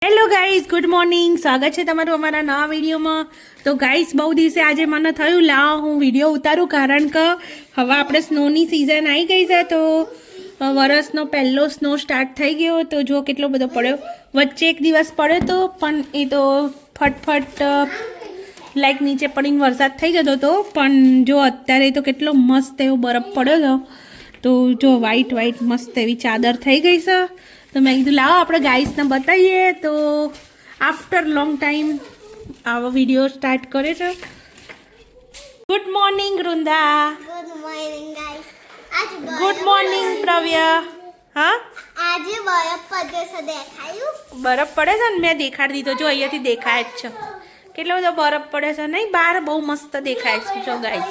Hello guys, good morning. સ્વાગત છે તમારું અમારા નવા વિડીયોમાં. તો ગાઈઝ, બહુ દિવસે આજે મને થયું લાવ હું વિડીયો ઉતારું, કારણ કે હવે આપણે સ્નોની સિઝન આવી ગઈ છે. તો વરસનો પહેલો સ્નો સ્ટાર્ટ થઈ ગયો. તો જો કેટલો બધો પડ્યો. વચ્ચે એક દિવસ પડ્યો તો પણ એ તો ફટફટ લાઈક નીચે પડીને વરસાદ થઈ જતો હતો. પણ જો અત્યારે તો કેટલો મસ્ત એવો બરફ પડ્યો હતો. તો જો વ્હાઈટ વ્હાઈટ મસ્ત એવી ચાદર થઈ ગઈ છે. તો મેં કીધું લાવો આપણે ગાઈસને બતાવીએ. તો આફ્ટર લોંગ ટાઈમ આવો વિડીયો સ્ટાર્ટ કરે છે. Good morning Vrinda. Good morning guys. આજ ગુડ મોર્નિંગ પ્રવ્ય. હા, આજે બરફ પડે છે, દેખાયું? બરફ પડે છે ને, મેં દેખાડી દીધો. જો અહીંયાથી દેખાય જ છે કેટલો બધો બરફ પડે છે. નહીં, બહાર બહુ મસ્ત દેખાય છે. જો ગાઈસ,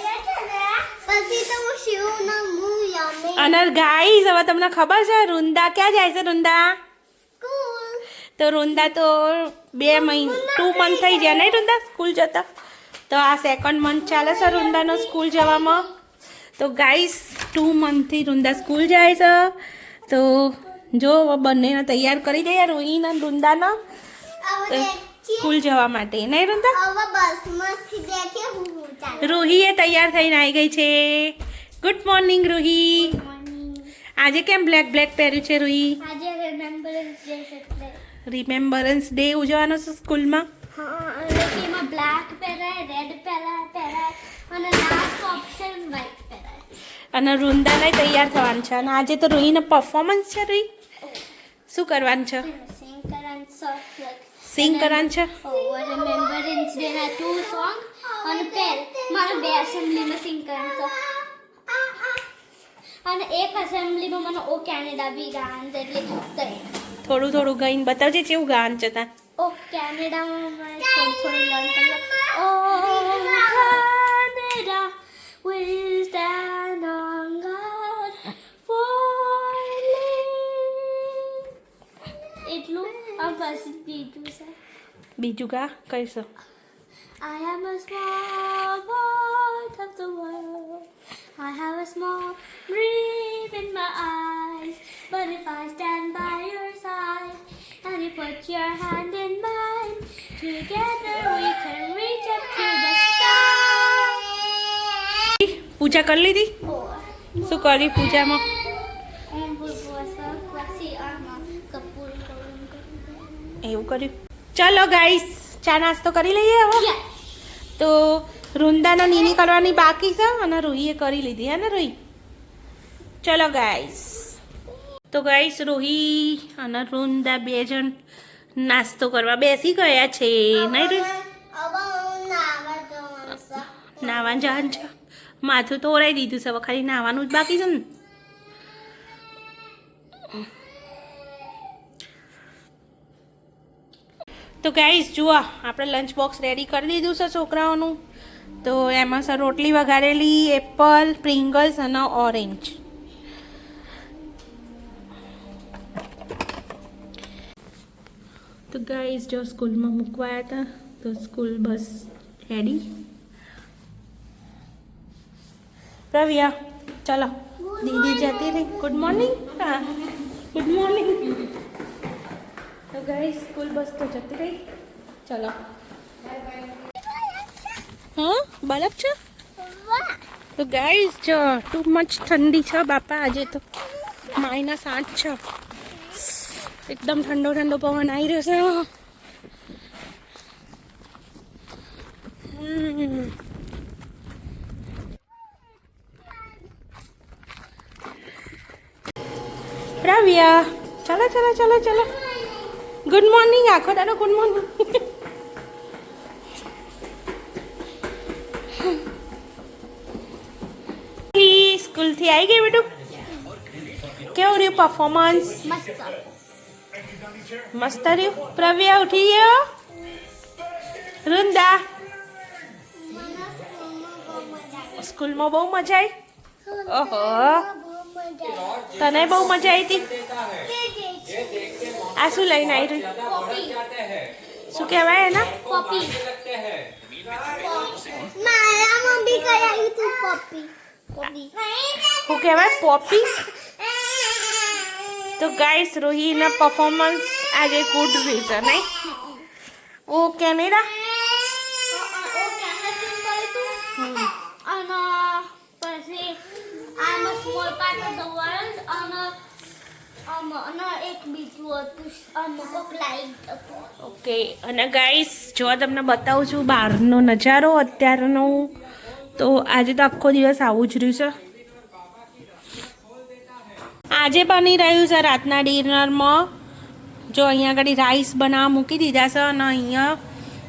પછી તો હું શિવના મું યમે અને ગાઈસ હવે તમને ખબર છે વૃંદા ક્યાં જાય છે? વૃંદા સ્કૂલ. તો વૃંદા તો 2 મંથ થઈ ગયા નહીં વૃંદા સ્કૂલ જતા. તો આ સેકન્ડ મંથ ચાલે છે વૃંદાનો સ્કૂલ જવામાં. તો ગાઈસ 2 મંથથી વૃંદા સ્કૂલ જાય છે. તો જો બંનેને તૈયાર કરી દઈએ, રોહિન અને વૃંદાનો સ્કૂલ જવા માટે. નહીં વૃંદા? હવે બસમાંથી દેખે હું ચાલે. રૂહી એ તૈયાર થઈને આવી ગઈ છે. Good morning Ruhi. આજે કેમ બ્લેક બ્લેક પહેર્યું છે રૂહી? આજે રિમેમ્બરન્સ ડે છે એટલે. રિમેમ્બરન્સ ડે ઉજવવાનો છે સ્કૂલમાં. હા, એટલે કે એમાં બ્લેક પહેરાય, રેડ પહેરાય અને લાસ્ટ ઓપ્શન વ્હાઈટ પહેરાય. અને વૃંદાને તૈયાર થવાનું છે. અને આજે તો રૂહીને પરફોર્મન્સ છે. રૂહી શું કરવાનું છે? સિંગ કરવાનું સોફ્ટ લાઈક સિંગ કરવાનું છે. રિમેમ્બરન્સ ડે ના 2 સોંગ અને મારે 2 એસેમ્બલીમાં સિંગ કરવાનું છે. અને એક એસેમ્બલીમાં મને ઓ કેનેડા બી ગાવાનું છે, એટલે થોડું થોડું ગાઈને બતાવજે કેવું ગાવાનું છે ત્યાં. ઓ કેનેડામાં મને થોડું લર્ન કર્યું. ઓ Canada we stand on God falling. એટલું આ પછી બીજું છે. બીજું ગા કહીશું. I am a small part of the world. I have a small dream in my eyes. But if I stand by your side and you put your hand in mine, together we can reach up to the sky. પૂજા કરી લીધી? શું કરી પૂજામાં? Om Bhurvasvaha Vasi Ama Kapur Karum. એવું કર્યું. ચલો guys, ચા નાસ્તો કરી લઈએ હવે. તો વૃંદાના નીની કરવાની બાકી છે અને રૂહીએ કરી લીધી. હે ને રૂહી? ચલો ગાઈસ. તો ગાઈસ, રૂહી અને વૃંદા 2 જણ નાસ્તો કરવા બેસી ગયા છે. નહીં રૂહી? નાવા જવાનું છે. માથું તો ઓરાઈ દીધું છે, હવે ખાલી નાવાનું જ બાકી છે ને. તો ગાઈસ જુઓ, આપણે લંચ બોક્સ રેડી કરી દીધું છે છોકરાઓનું. તો એમાં છે રોટલી વઘારેલી, એપલ, પ્રિંગલ્સ અને ઓરેન્જ. તો ગાઈસ જો સ્કૂલમાં મૂકવાયા હતા, તો સ્કૂલ બસ રેડી. પ્રવ્યા ચલો, દીદી જતી રહી. Good morning. હા, ગુડ મોર્નિંગ. તો ગાઈસ સ્કૂલ બસ તો જતી રહી. ચલો. હા, બરફ છે. તો ગાઈસ જો ટુ મચ ઠંડી છે બાપા. આજે તો -8 છે. એકદમ ઠંડો ઠંડો પવન આવી રહ્યો છે. પ્રવ્યા ચલો ચલો ચલો ચલો. Good morning. આખો દાડો ગુડ મોર્નિંગ. સ્કૂલથી આવી ગઈ બેટું? કેવું રહ્યું પરફોર્મન્સ? મસ્ત રહ્યું. પ્રવ્યા ઉઠી ગયો? વૃંદા સ્કૂલમાં બહુ મજા આવી? ઓહો, તને બહુ મજા આવી હતી? આ શું લઈને આવી રહી? શું કહેવાય એના? પોપી. મારા મમ્મી કઈ આવી તું પોપી. શું કહેવાય? પોપી. તો ગાઈસ, રોહીના પરફોર્મન્સ આજે ગુડ રીઝન નહીં ઓકે નહીં અને પછી I'm a small part of the world અને એક બીજું હતું કોક લાઈક ઓકે અને ગાઈસ જો તમને બતાવું છું બહારનો નજારો અત્યારનો તો આજે તો આખો દિવસ આવું જ રહ્યું છે આજે બની રહ્યું છે રાતના ડિનરમાં જો અહીંયા આગળ રાઈસ બનાવવા મૂકી દીધા છે અને અહીંયા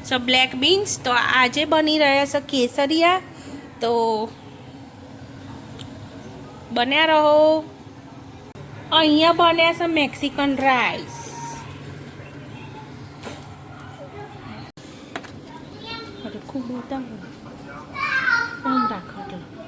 છે બ્લેક બીન્સ તો આજે બની રહ્યા છે કેસરિયા તો બન્યા રહો અહીંયા બન્યા છે મેક્સિકન રાઈસ અરે ખૂબ મોટા ફોન રાખો એટલે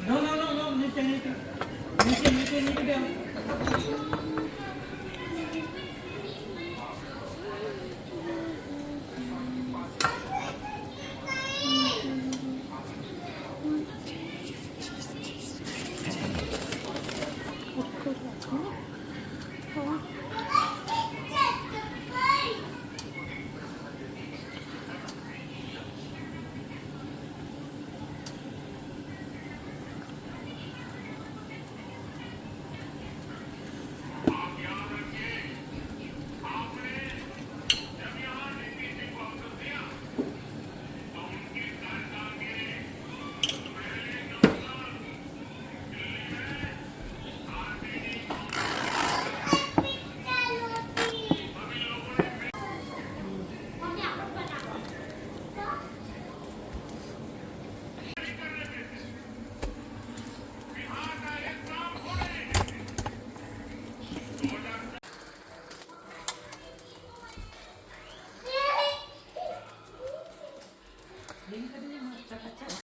No, no, no, no, નીચે નીચે નીચે નીચે નીચે